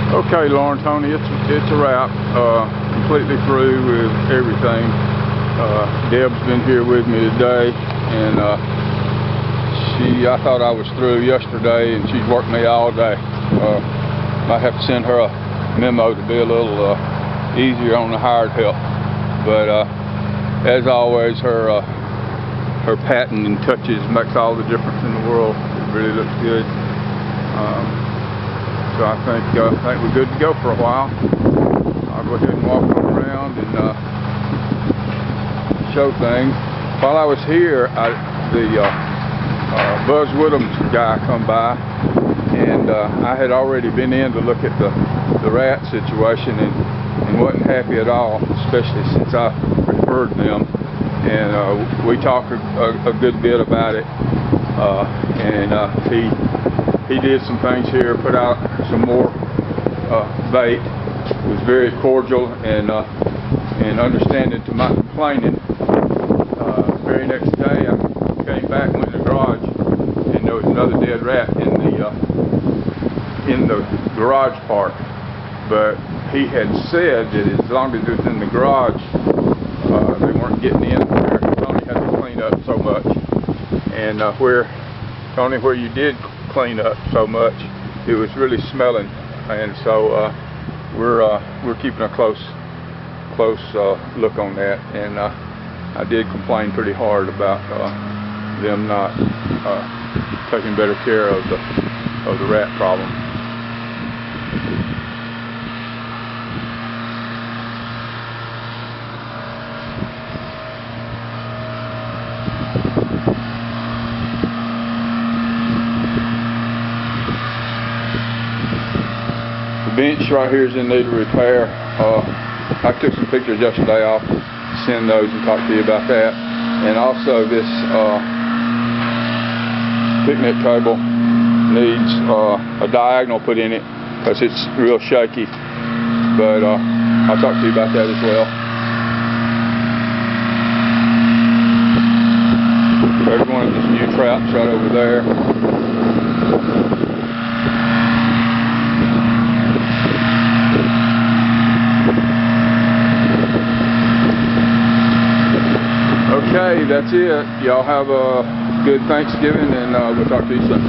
Okay, Lauren, Tony, it's a wrap. Completely through with everything. Deb's been here with me today, and I thought I was through yesterday, and she's worked me all day. Might have to send her a memo to be a little easier on the hired help. But as always, her patting and touches makes all the difference in the world. It really looks good. So I think we're good to go for a while. I'll go ahead and walk around and show things. While I was here, the Buzz Woodham's guy come by, and I had already been in to look at the rat situation and wasn't happy at all, especially since I referred them. And we talked a good bit about it, and he did some things here, put out some more bait, was very cordial and understanding to my complaining. Very next day I came back, went in the garage, and there was another dead rat in the garage part. But he had said that as long as it was in the garage, they weren't getting in there. Tony had to clean up so much, and where you did clean up so much, it was really smelling, and so we're keeping a close look on that. And I did complain pretty hard about them not taking better care of the rat problem. The bench right here is in need of repair. I took some pictures yesterday. I'll send those and talk to you about that. And also this picnic table needs a diagonal put in it because it's real shaky. But I'll talk to you about that as well. There's one of these new traps right over there. Okay, that's it. Y'all have a good Thanksgiving, and we'll talk to you soon.